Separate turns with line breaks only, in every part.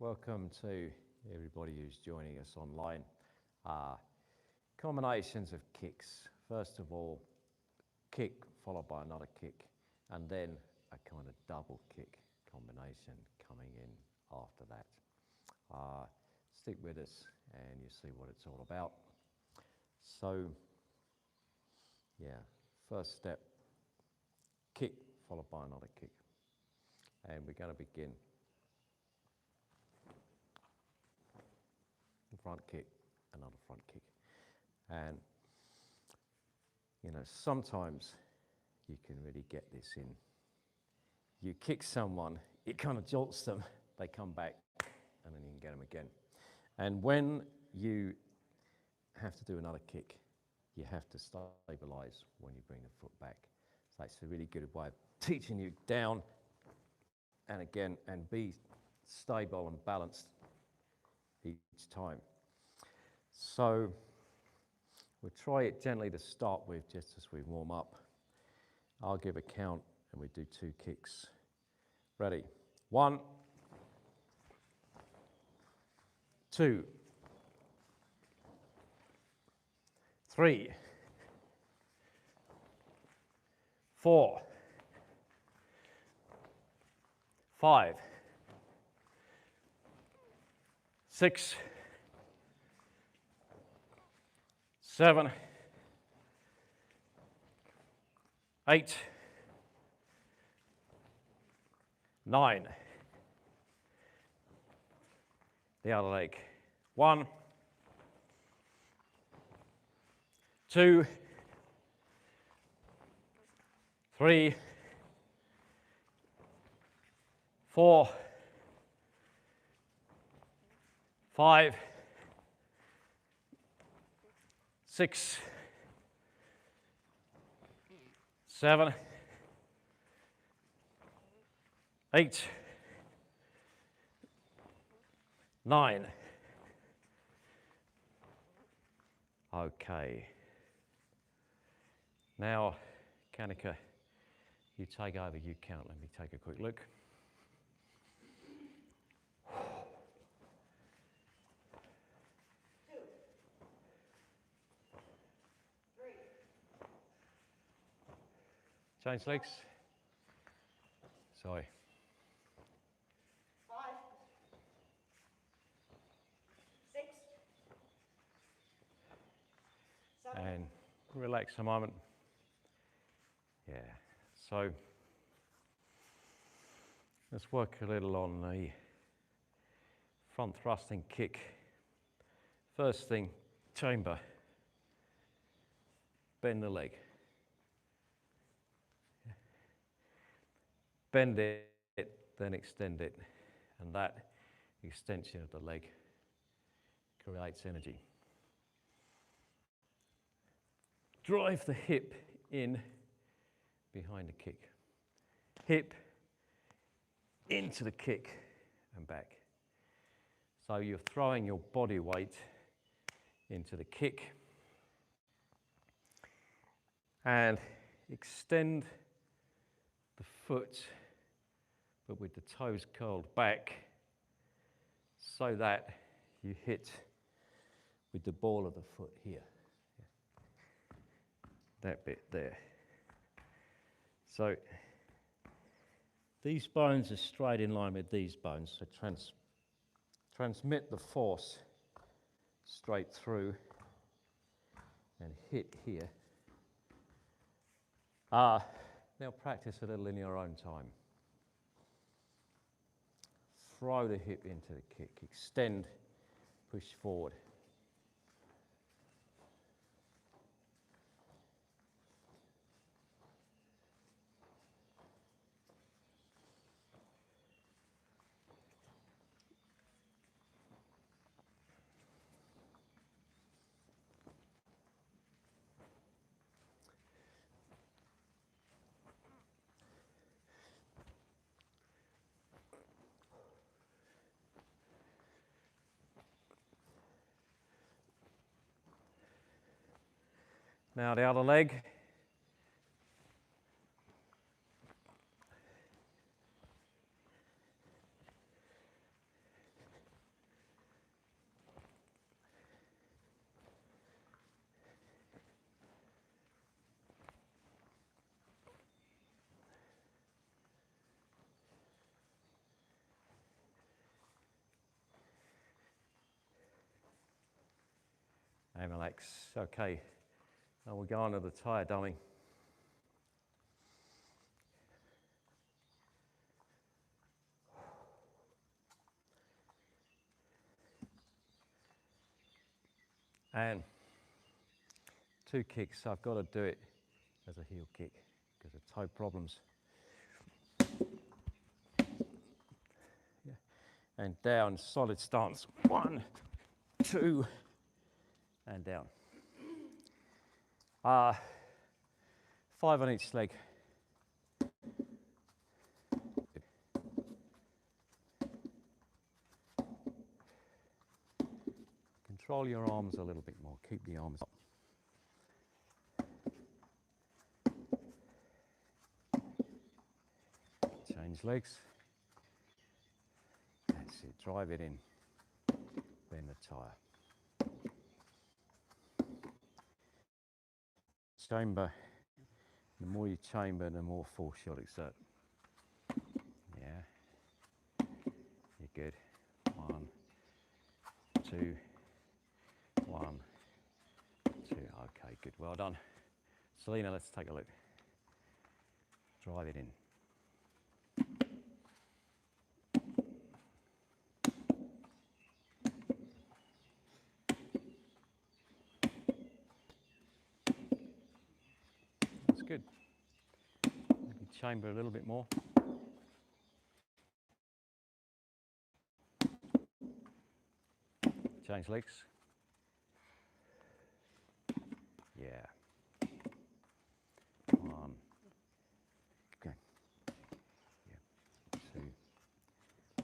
Welcome to everybody who's joining us online. Combinations of kicks. First of all, kick followed by another kick, and then a kind of double kick combination coming in after that. Stick with us and you'll see what it's all about. So, yeah, first step, kick followed by another kick. And we're going to begin. Front kick, another front kick. And, you know, sometimes you can really get this in. You kick someone, it kind of jolts them, they come back, and then you can get them again. And when you have to do another kick, you have to stabilize when you bring the foot back. So that's a really good way of teaching you down and again, and be stable and balanced each time. So we'll try it gently to start with, just as we warm up. I'll give a count and we do 2 kicks. Ready? 1, 2, 3, 4, 5, 6, 7, 8, 9. The other leg. 1, 2, 3, 4, 5, 6, 7, 8, 9. Okay. Now, Kanika, you take over, you count. Let me take a quick look. Change legs. Sorry.
5, 6, 7.
And relax a moment. Yeah. So let's work a little on the front thrusting kick. First thing, chamber. Bend the leg. Bend it, then extend it, and that extension of the leg creates energy. Drive the hip in behind the kick. Hip into the kick and back. So you're throwing your body weight into the kick and extend the foot, but with the toes curled back so that you hit with the ball of the foot here. That bit there. So these bones are straight in line with these bones, so transmit the force straight through and hit here. Now practice a little in your own time. Throw the hip into the kick, extend, push forward. Now the other leg. and relax. Okay, now we'll go on to the tire dummy. And 2 kicks, so I've got to do it as a heel kick because of toe problems. Yeah. And down, solid stance. 1, 2, and down. 5 on each leg. Control your arms a little bit more. Keep the arms up. Change legs. That's it. Drive it in. Bend the tire. Chamber. The more you chamber, the more force you'll exert. Yeah. You're good. 1, 2, 1, 2. Okay, good. Well done. Selena, let's take a look. Drive it in. That's good. Maybe chamber a little bit more. Change legs. Yeah. 1. Okay. Yeah. 2.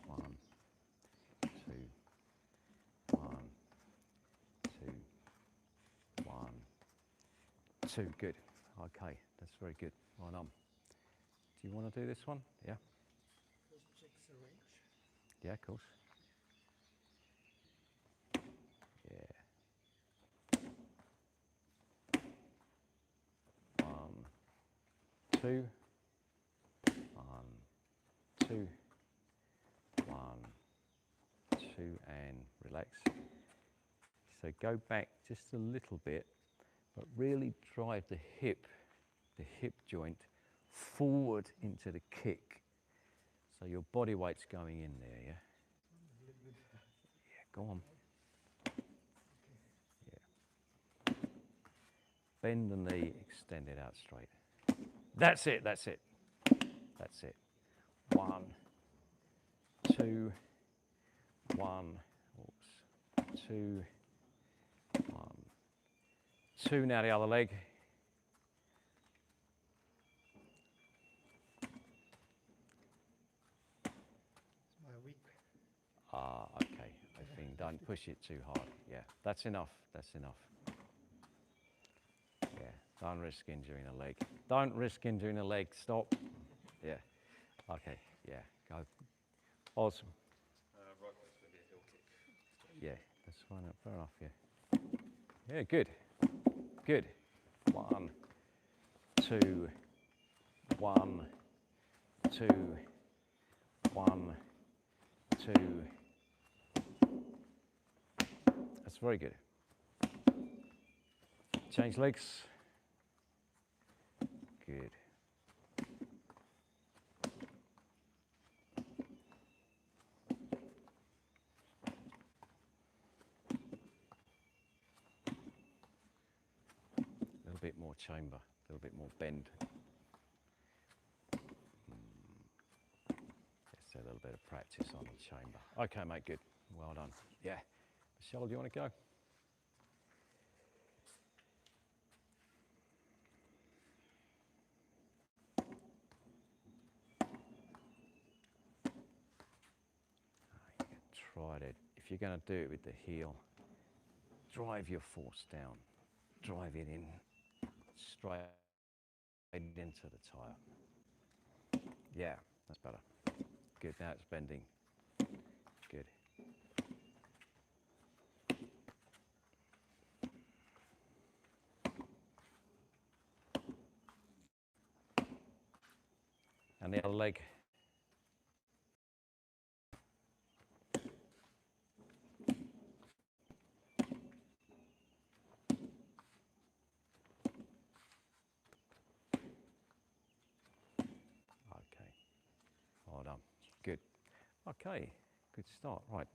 1. 2. 1. 2. 1. 2. Good. Okay, that's very good. Well done. Do you want to do this one? Yeah.
Just check the range.
Yeah, of course. Yeah. 1, 2. 1, 2. 1, 2, and relax. So go back just a little bit, but really drive the hip joint forward into the kick. So your body weight's going in there, yeah? Yeah, go on. Yeah. Bend the knee, extend it out straight. That's it, that's it. That's it. 1, 2, 1, oops, 2, 1, 2, now the other leg.
It's my weak.
Okay, I think don't push it too hard. Yeah, that's enough, that's enough. Yeah, don't risk injuring a leg. Don't risk injuring a leg, stop. Yeah, okay, yeah, go. Awesome.
Right, that's going to be a heel kick.
Yeah, that's fine, fair enough, yeah. Yeah, good, good. 1, 2, 1, 2, 1, 2. That's very good. Change legs. Good. A little bit more chamber, a little bit more bend. Just a little bit of practice on the chamber. Okay, mate, good. Well done. Yeah. Michelle, do you want to go? Try it. If you're going to do it with the heel, drive your force down. Drive it in straight into the tire. Yeah, that's better. Good, now it's bending. Good. And the other leg. Good. Okay, good start. Right.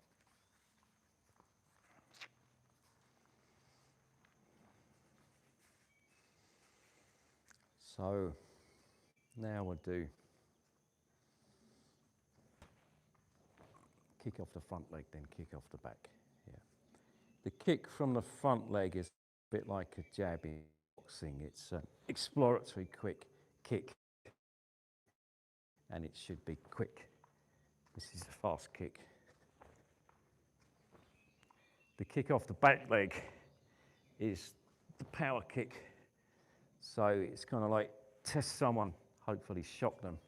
So now we'll do kick off the front leg, then kick off the back. Yeah. The kick from the front leg is a bit like a jab in boxing. It's an exploratory quick kick, and it should be quick. This is a fast kick. The kick off the back leg is the power kick. So it's kind of like test someone, hopefully shock them.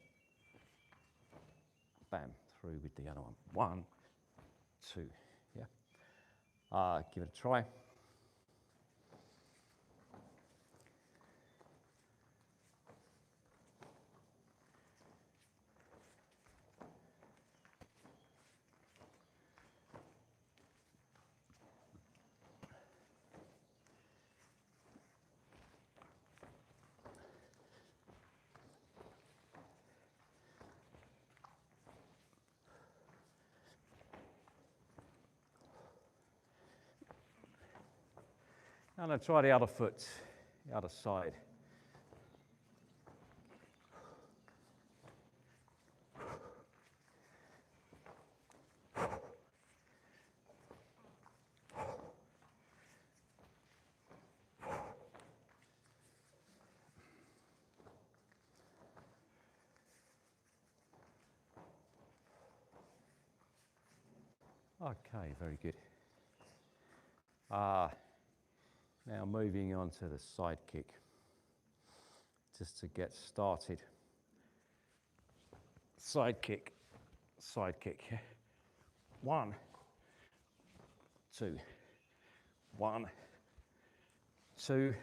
Bam, through with the other one. 1, 2, yeah. Give it a try. And I'll try the other foot, the other side. Okay, very good. Now moving on to the side kick, just to get started. Side kick, side kick. 1, 2, 1, 2.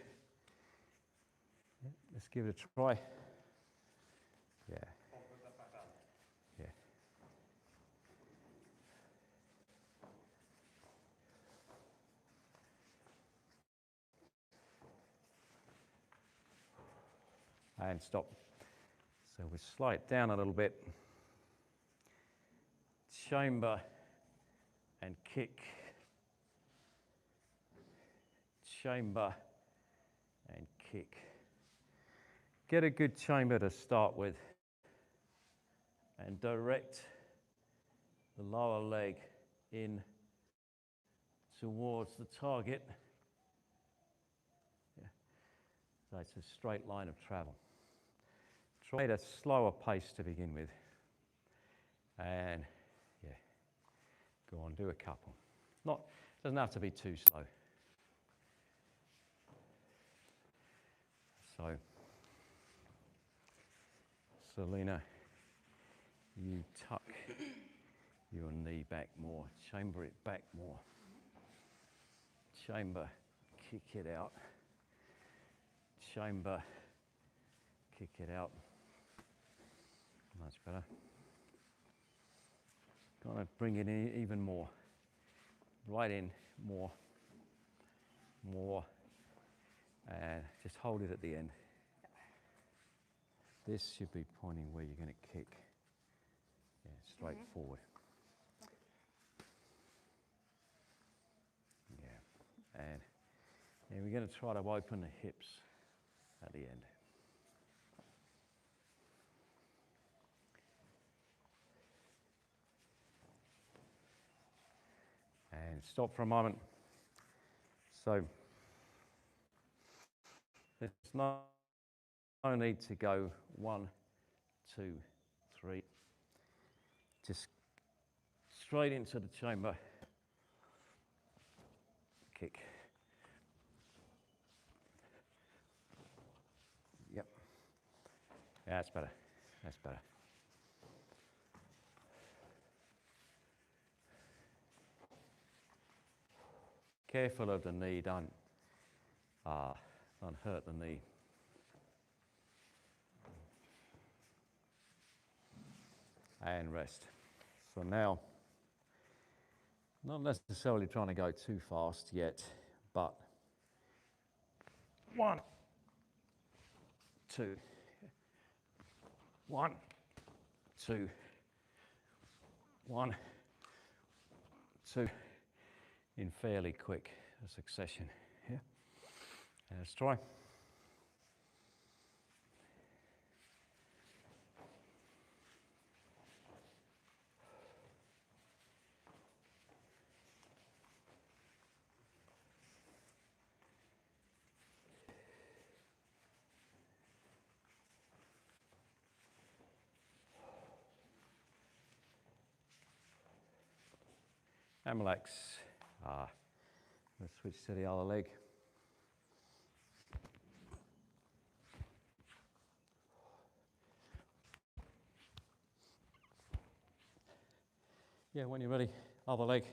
Let's give it a try. Yeah. Yeah. And stop. So we slide down a little bit. Chamber and kick. Chamber and kick. Get a good chamber to start with and direct the lower leg in towards the target. Yeah. So it's a straight line of travel. Try at a slower pace to begin with. And yeah, go on, do a couple. Doesn't have to be too slow. So, Selena, you tuck your knee back more, chamber it back more. Chamber, kick it out. Chamber, kick it out. Much better. Kind of bring it in even more. Right in, more. And just hold it at the end. This should be pointing where you're going to kick. Yeah, straight forward. Yeah, and we're going to try to open the hips at the end. And stop for a moment. So there's no need to go 1, 2, 3. Just straight into the chamber. Kick. Yep. Yeah, that's better. That's better. Careful of the knee, don't hurt the knee. And rest. So now, not necessarily trying to go too fast yet, but 1, 2, 1, 2, 1, 2, in fairly quick succession. Yeah. And let's try. And relax. Let's switch to the other leg. Yeah, when you're ready, other leg.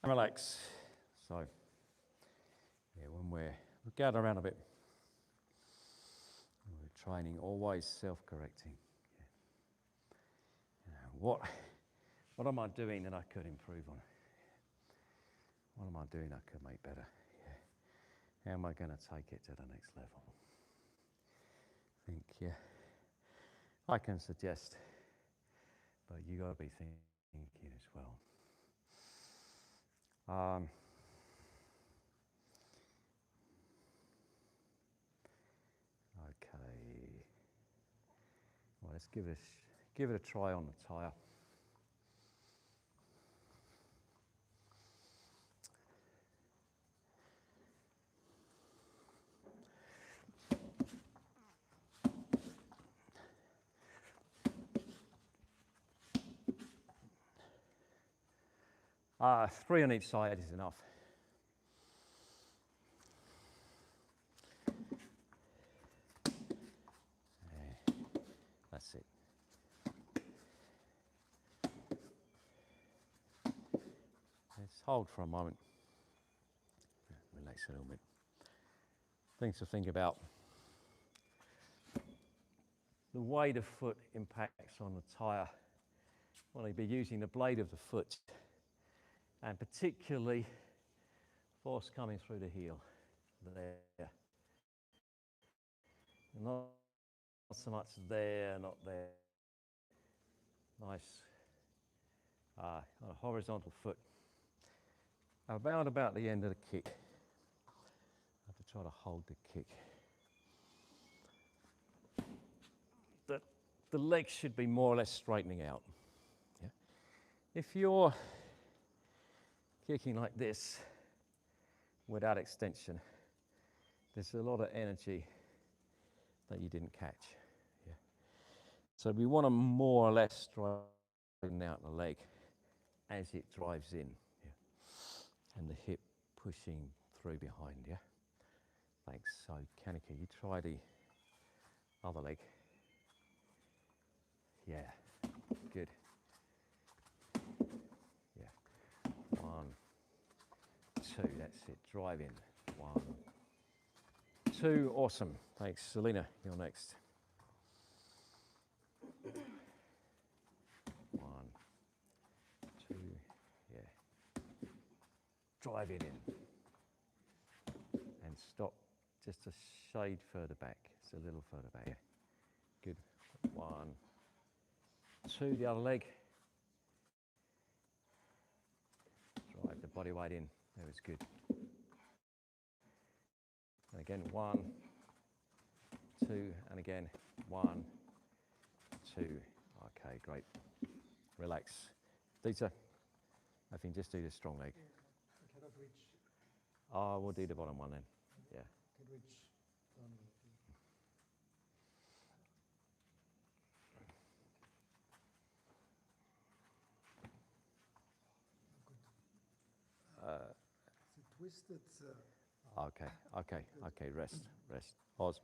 And relax. So, yeah, when we gather around a bit, we're training always self-correcting. Yeah. What am I doing that I could improve on? What am I doing I could make better? Yeah. How am I going to take it to the next level? I think, yeah, I can suggest, but you got to be thinking as well. Okay. Well, let's give it a try on the tyre. Three on each side is enough. That's it. Let's hold for a moment. Relax a little bit. Things to think about. The way the foot impacts on the tyre. Well, you'd be using the blade of the foot, and particularly force coming through the heel. There. Not so much there, not there. Nice on a horizontal foot. About the end of the kick. I have to try to hold the kick. The legs should be more or less straightening out. Yeah? If you're kicking like this without extension, there's a lot of energy that you didn't catch. Yeah? So we want to more or less straighten out the leg as it drives in. Yeah? And the hip pushing through behind. Yeah. Thanks. So, Kanika, you try the other leg. Yeah, good. Yeah, 1, 2, that's it, drive in. 1, 2, awesome. Thanks, Selena, you're next. 1, 2, yeah. Drive it in. And stop just a shade further back, it's a little further back. Yeah. Good, 1, 2, the other leg. Drive the body weight in, that was good. And again, 1, 2, and again, 1, 2. Okay, great. Relax. Dieter, I think just do the strong leg.
I cannot reach.
We'll do the bottom one then. Yeah.
Can reach down. twisted.
Okay, okay, okay, rest, rest. Oz.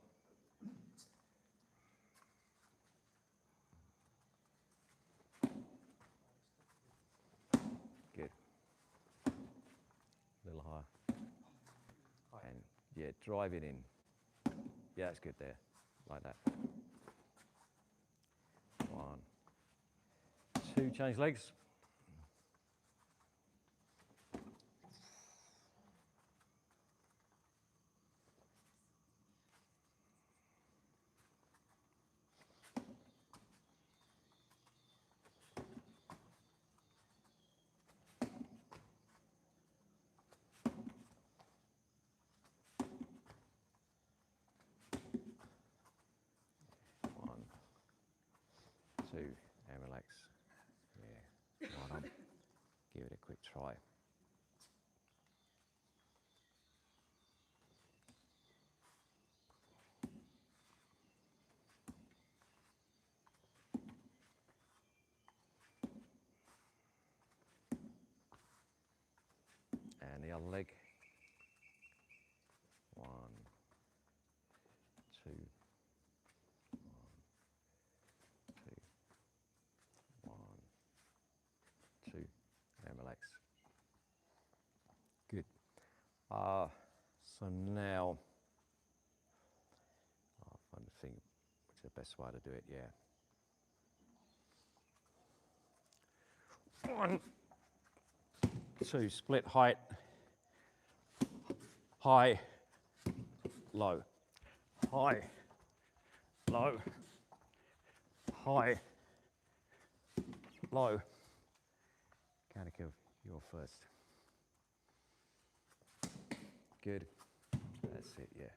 Good. A little higher. And yeah, drive it in. Yeah, that's good there, like that. 1, 2, change legs. One, 2, and relax. Yeah, right on. Give it a quick try. And the other leg. 1, 2, 1, 2, 1, 2, and relax. Good. So now, I'll find the thing, which is the best way to do it, yeah. 1, 2, split height, high, low, high, low, high, low. Kanika, you're first. Good. That's it, yeah.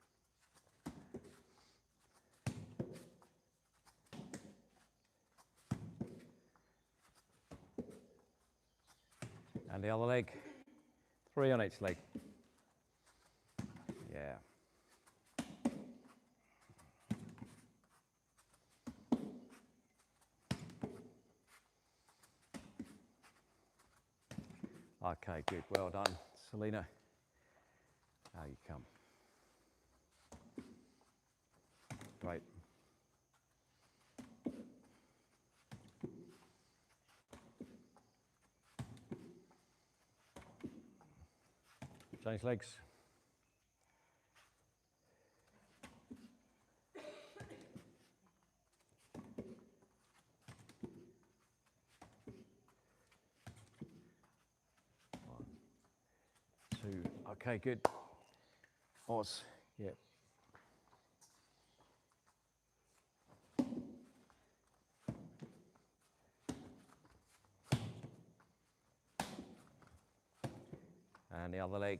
And the other leg. 3 on each leg. Yeah. Okay, good. Well done, Selena. How you come? Great. Change legs. One, 2. Okay, good. Oz. Yep. And the other leg.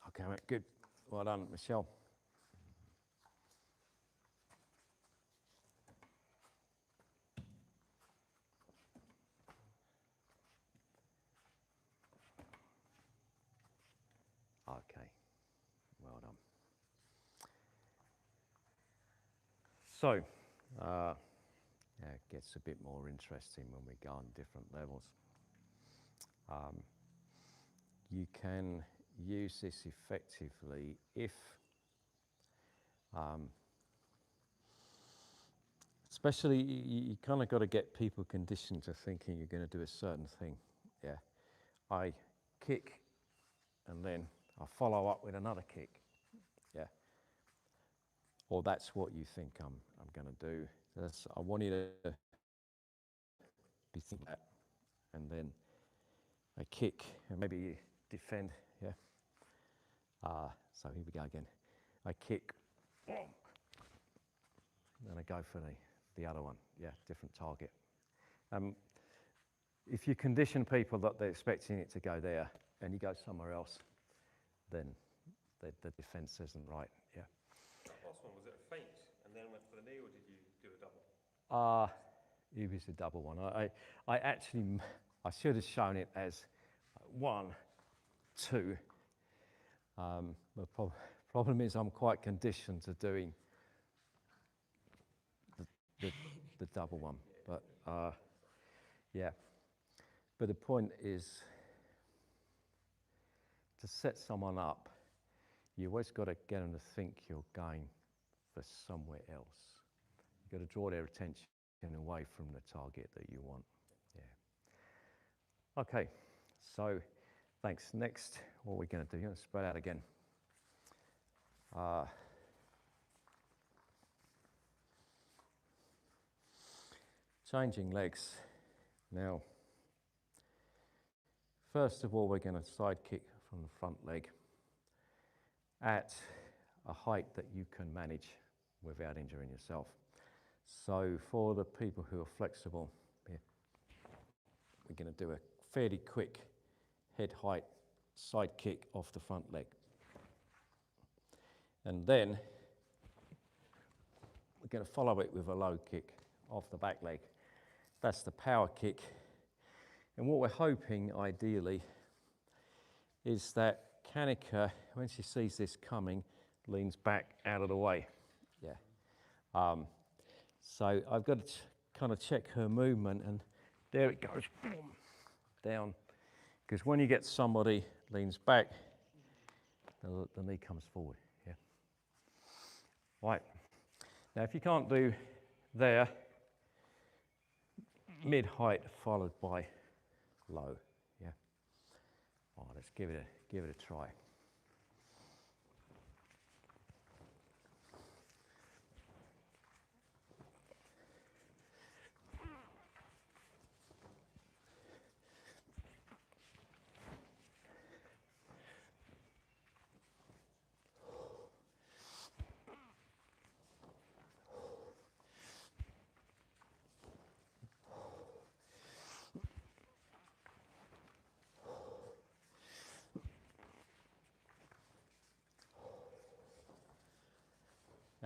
Okay, mate, good. Well done, Michelle. Okay, well done. So, yeah, it gets a bit more interesting when we go on different levels. You can use this effectively if, especially you kind of got to get people conditioned to thinking you're going to do a certain thing. Yeah, I kick and then I follow up with another kick. Yeah, or that's what you think I'm going to do. I want you to be thinking that, and then I kick and maybe you defend. Yeah. So here we go again. I kick, and then I go for the other one. Yeah, different target. If you condition people that they're expecting it to go there and you go somewhere else, then the defense isn't right. Yeah.
That last one, was it a feint and then went for the knee, or did you do a double?
It was a double one. I actually, I should have shown it as 1, 2. The problem is I'm quite conditioned to doing the double one. But yeah. But the point is, to set someone up, you always got to get them to think you're going for somewhere else. You've got to draw their attention away from the target that you want. Yeah. Okay, so thanks. Next, what we're going to do, you're going to spread out again. Changing legs. Now, first of all, we're going to side kick from the front leg at a height that you can manage without injuring yourself. So for the people who are flexible, we're going to do a fairly quick head height side kick off the front leg. And then we're going to follow it with a low kick off the back leg. That's the power kick. And what we're hoping, ideally, is that Kanika, when she sees this coming, leans back out of the way. Yeah. So I've got to kind of check her movement, and there it goes, boom, down. Because when you get somebody leans back, the knee comes forward. Yeah. Right. Now, if you can't do there, mid-height followed by low. Yeah. All right, let's give it a try.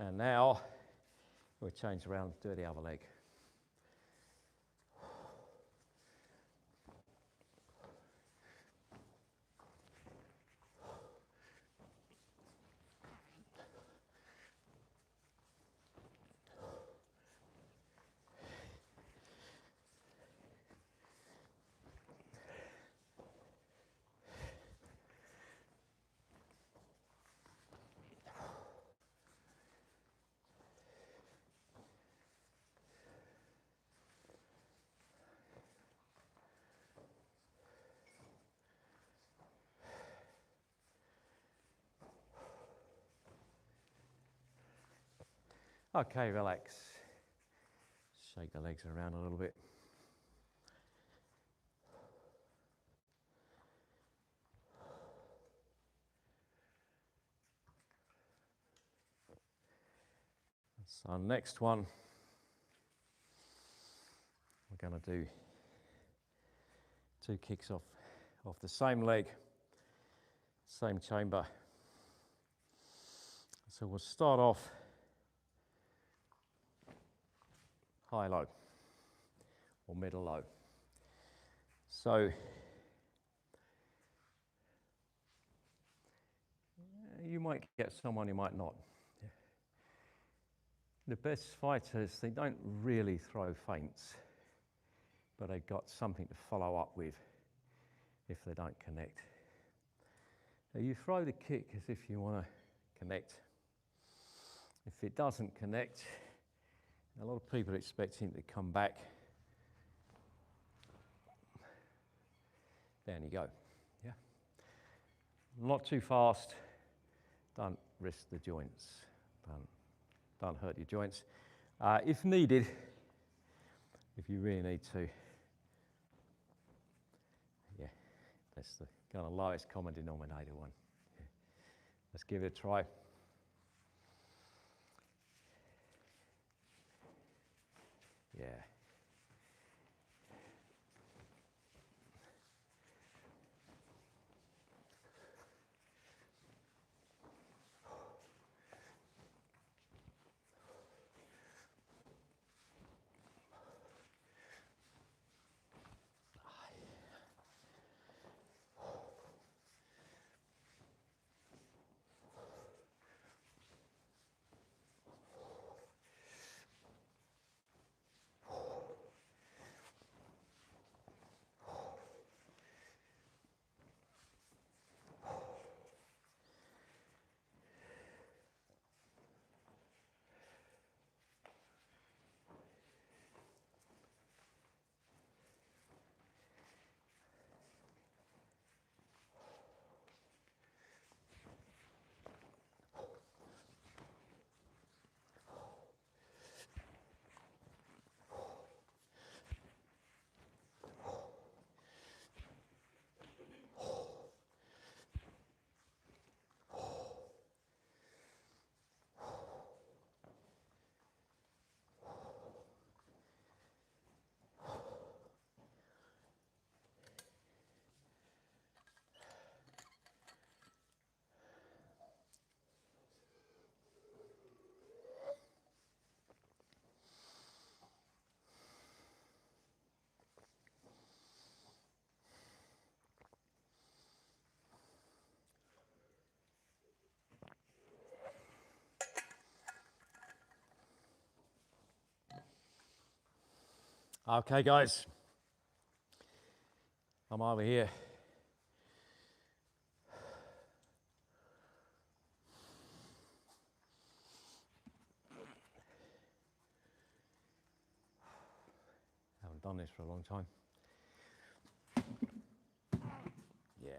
And now we'll change around, do the other leg. Okay, relax. Shake the legs around a little bit. So next one, we're going to do 2 kicks off the same leg, same chamber. So we'll start off high-low or middle-low. So you might get someone, you might not. The best fighters, they don't really throw feints, but they've got something to follow up with if they don't connect. Now you throw the kick as if you want to connect. If it doesn't connect, a lot of people are expecting it to come back. Down you go. Yeah. Not too fast. Don't risk the joints. Don't hurt your joints. If needed, if you really need to, yeah, that's the kind of lowest common denominator one. Yeah. Let's give it a try. Yeah. Okay, guys. I'm over here. Haven't done this for a long time. Yeah.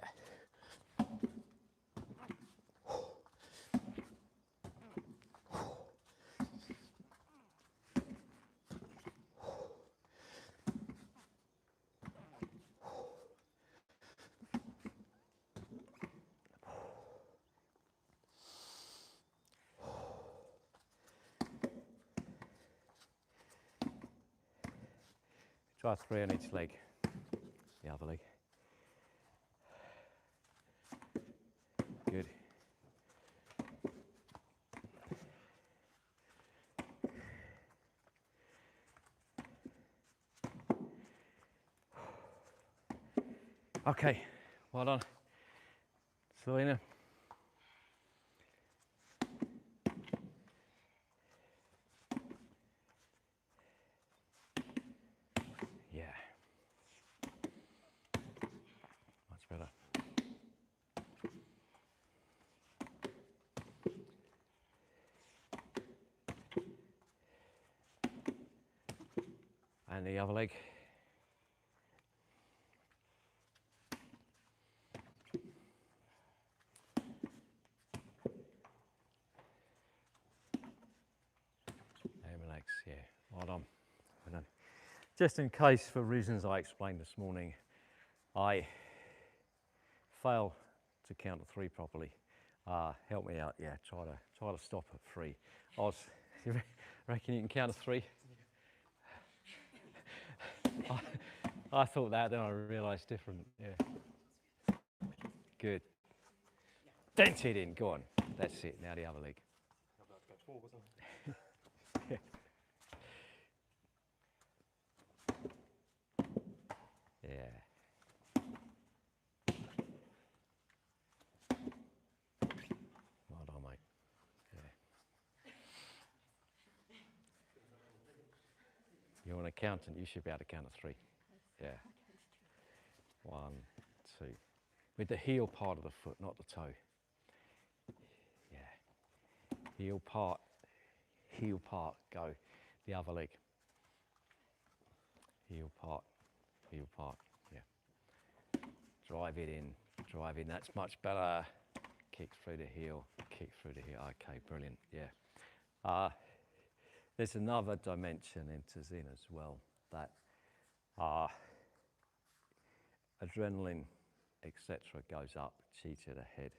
Try 3 on each leg. The other leg. Good. Okay, well done. Selena. Yeah. Much better. And the other leg. And relax, yeah. Well done. Well done. Just in case, for reasons I explained this morning, I fail to count to 3 properly. Help me out, yeah. Try to stop at 3. Oz, you reckon you can count to 3? I thought that, then I realised different. Yeah. Good. Dent it in. Go on. That's it. Now the other leg.
About 4, wasn't it?
Yeah. Well done, mate. Yeah. You're an accountant. You should be able to count to 3. Yeah. 1, 2. With the heel part of the foot, not the toe. Yeah. Heel part, go. The other leg. Heel part, yeah. Drive it in, that's much better. Kick through the heel, Okay, brilliant, yeah. There's another dimension into Zen as well, that adrenaline, etc. goes up, chi to the head.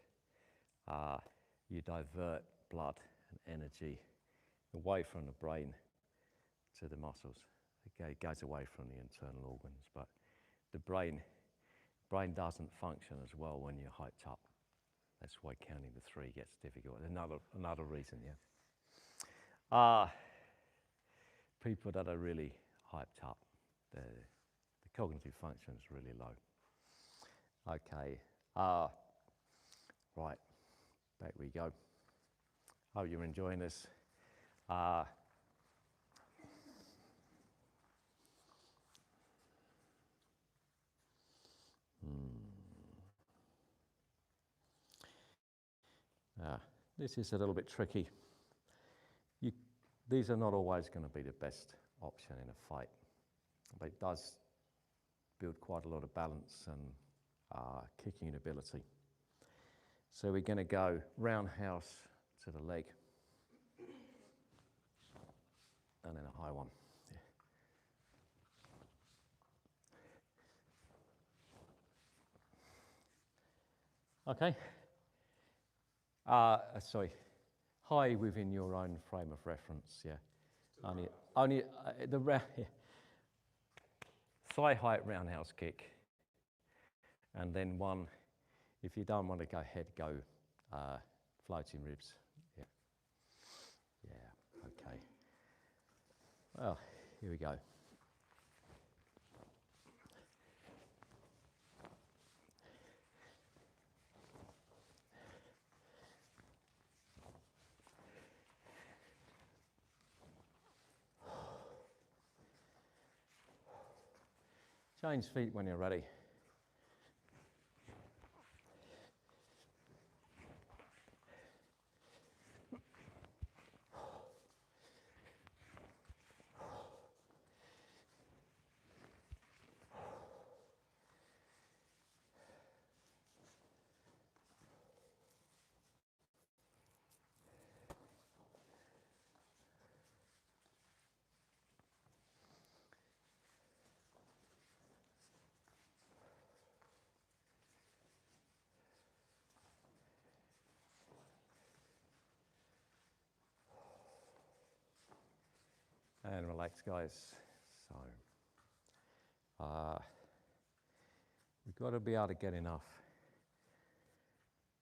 You divert blood and energy away from the brain to the muscles. It goes away from the internal organs, but the brain doesn't function as well when you're hyped up. That's why counting to 3 gets difficult. Another reason, yeah. People that are really hyped up, the cognitive function is really low. Okay, right, back we go. Hope you're enjoying this. This is a little bit tricky. These are not always going to be the best option in a fight, but it does build quite a lot of balance and kicking ability. So we're going to go roundhouse to the leg, and then a high one. Yeah. Okay. Sorry, high within your own frame of reference, yeah. Only yeah. Thigh height roundhouse kick, and then one, if you don't want to go head, go floating ribs, yeah. Yeah, okay. Well, here we go. Change feet when you're ready. And relax, guys. So, we've got to be able to get enough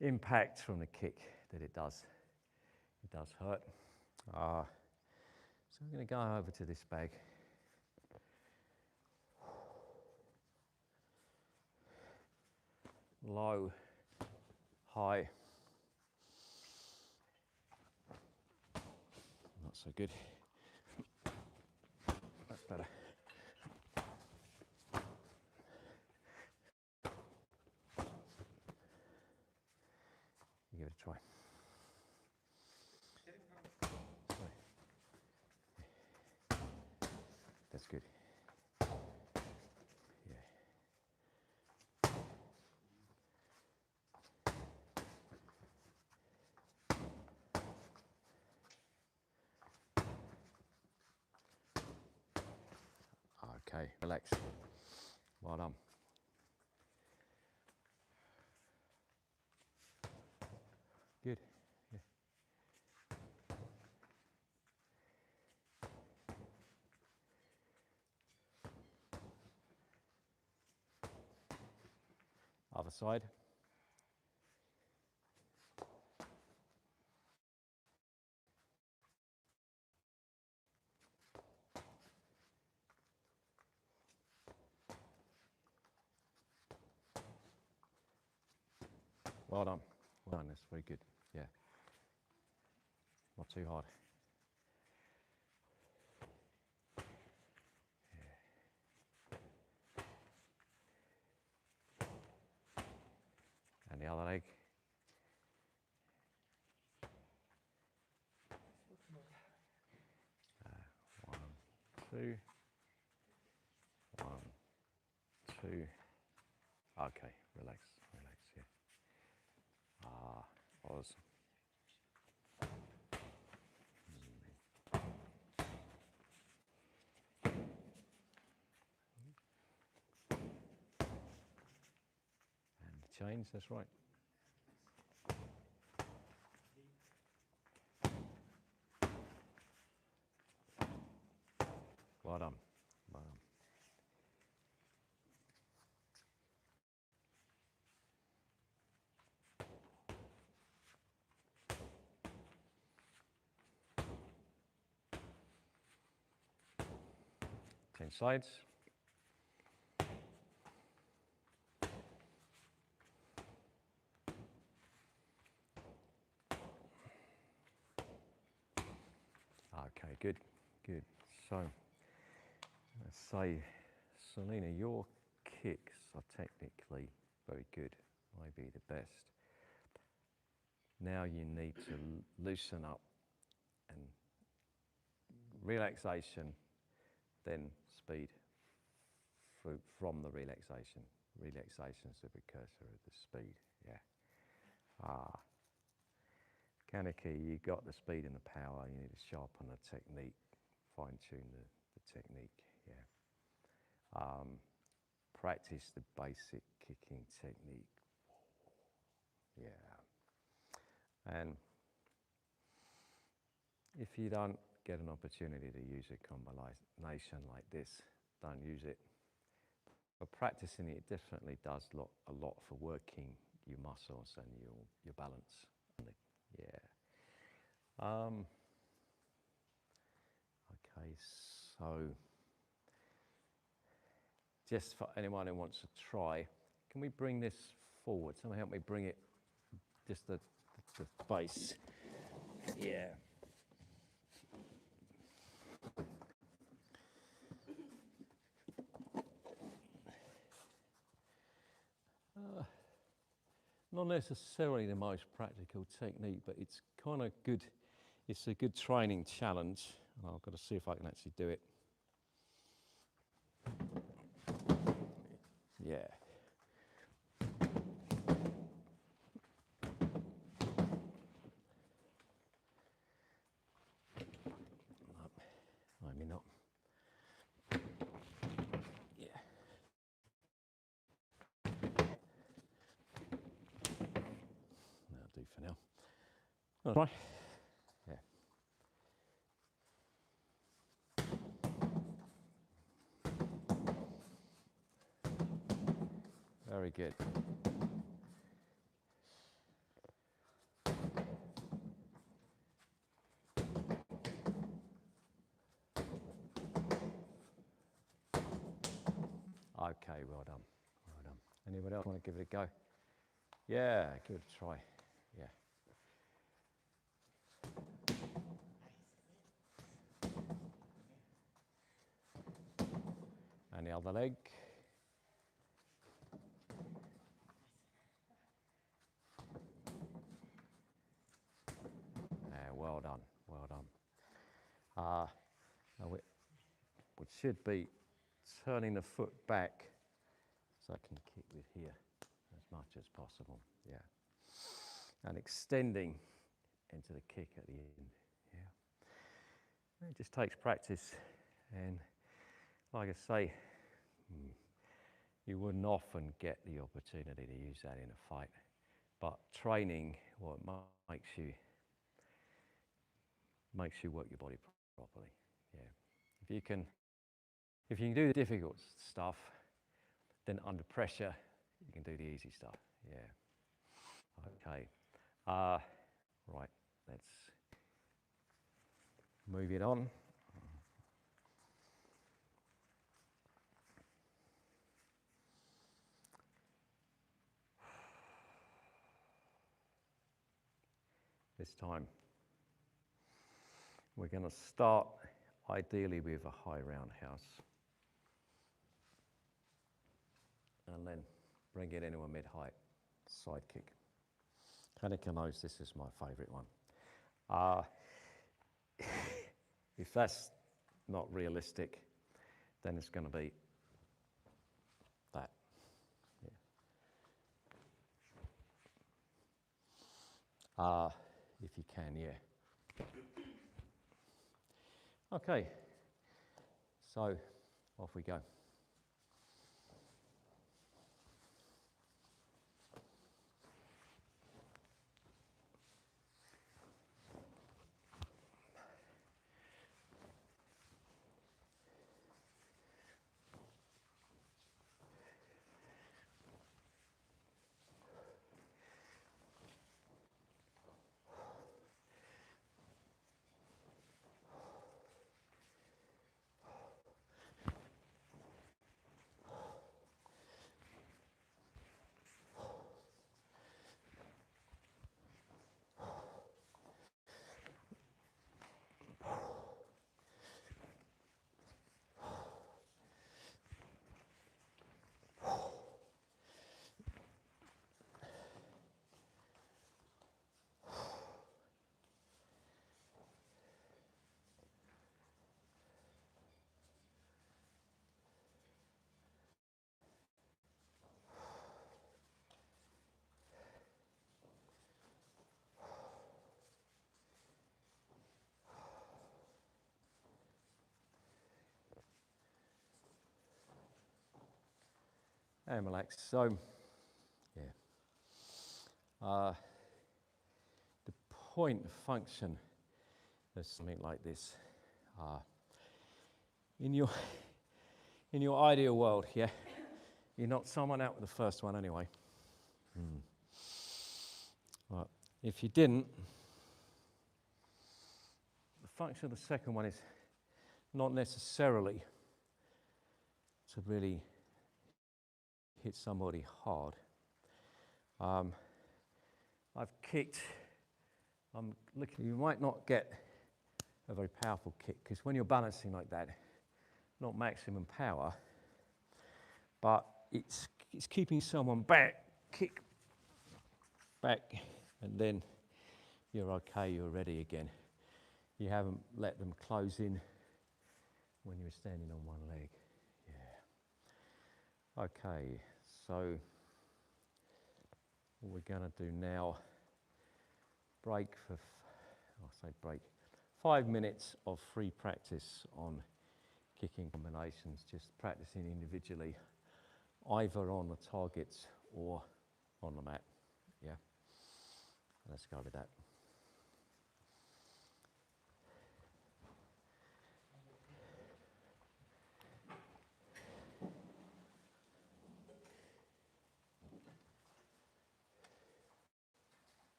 impact from the kick that it does. It does hurt. So I'm going to go over to this bag. Low, high. Not so good. That's better. Give it a try. Sorry. That's good. Yeah. Okay, relax. Well done. Good. Yeah. Other side. Well done. Well done. That's very good. Yeah. Not too hard. And the other leg. One, two. One, two. Okay, relax, relax, yeah. Awesome. And change, that's right. Well done, well done. Change sides. Okay, good, good. So, let's say, Selena, your kicks are technically very good, maybe the best. Now you need to loosen up and relaxation, then speed from the relaxation. Relaxation is the precursor of the speed, yeah. Kaneki, you got the speed and the power, you need to sharpen the technique, fine-tune the technique, yeah. Practice the basic kicking technique, yeah. And if you don't get an opportunity to use a combination like this, don't use it. But practicing it definitely does a lot for working your muscles and your balance. Yeah. Okay, so just for anyone who wants to try, can we bring this forward? Someone help me bring it, just the base. Yeah. not necessarily the most practical technique, but it's kind of good. It's a good training challenge. And I've got to see if I can actually do it. Yeah. No, maybe not. Yeah. That'll do for now. All right. Yeah. Very good. Okay, well done. Well done. Anybody else want to give it a go? Yeah, give it a try. Yeah. And the other leg. Yeah, well done. Well done. Now we should be turning the foot back so I can kick with here as much as possible. Yeah. And extending into the kick at the end. Yeah. It just takes practice, and like I say, you wouldn't often get the opportunity to use that in a fight, but training what makes you work your body properly. Yeah. If you can do the difficult stuff, then under pressure you can do the easy stuff. Yeah. Okay. Right. Let's move it on. This time we're going to start ideally with a high roundhouse and then bring it into a mid-height side kick. Hanukkah knows this is my favourite one. If that's not realistic, then it's going to be that. Yeah. If you can, yeah. Okay, so off we go. And relax. So, yeah. The point of function is something like this. In your ideal world, yeah, you knock someone out with the first one anyway. Right. If you didn't, the function of the second one is not necessarily to really hit somebody hard. I've kicked, I'm looking, you might not get a very powerful kick because when you're balancing like that, not maximum power, but it's keeping someone back, kick, back, and then you're okay, you're ready again. You haven't let them close in when you're standing on one leg. Yeah. Okay, so what we're going to do now, break for, I'll say break, 5 minutes of free practice on kicking combinations, just practicing individually, either on the targets or on the mat. Yeah, let's go with that.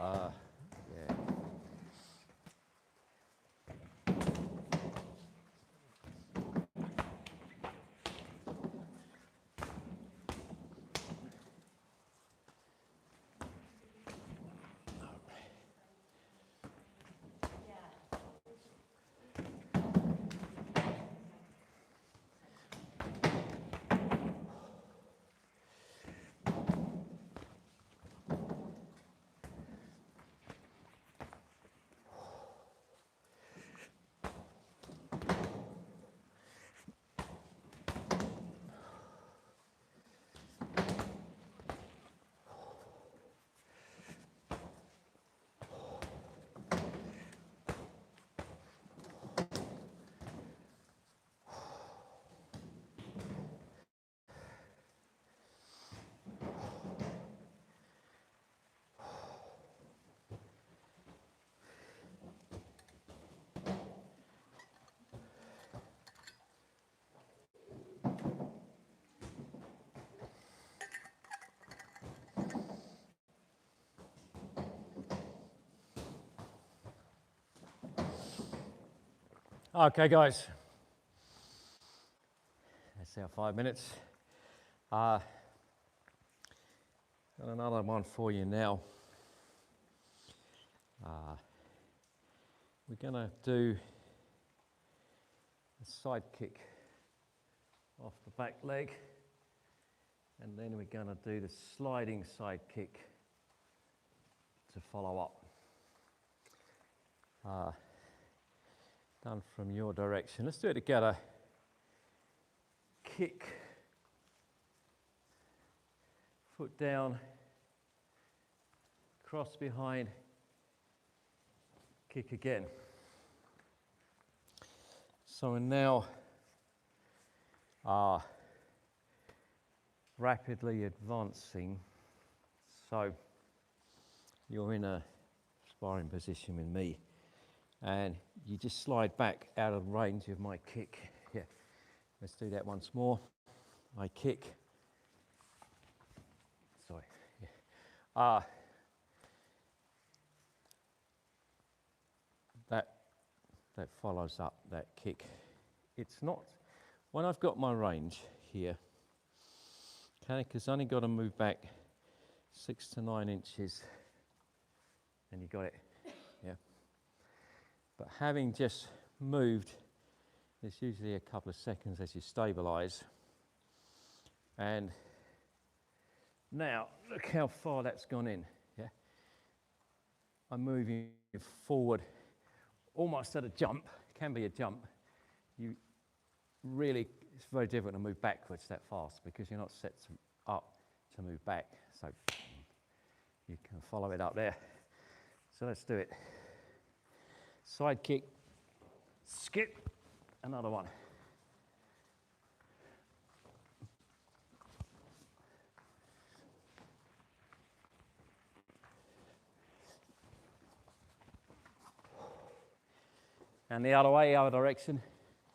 Yeah. Okay, guys. That's our 5 minutes. Got another one for you now. We're going to do a side kick off the back leg, and then we're going to do the sliding side kick to follow up. Done from your direction. Let's do it together. Kick, foot down, cross behind, kick again. So we're now rapidly advancing. So you're in a sparring position with me, and you just slide back out of range of my kick. Yeah, let's do that once more. I kick. Sorry. Yeah. That follows up that kick. It's not, when I've got my range here, okay, because I only got to move back 6 to 9 inches, and you got it, yeah. But having just moved, there's usually a couple of seconds as you stabilize. And now, look how far that's gone in, yeah. I'm moving forward, almost at a jump, can be a jump. You really, it's very difficult to move backwards that fast because you're not set up to move back. So you can follow it up there. So let's do it. Side kick, skip, another one. And the other way, other direction.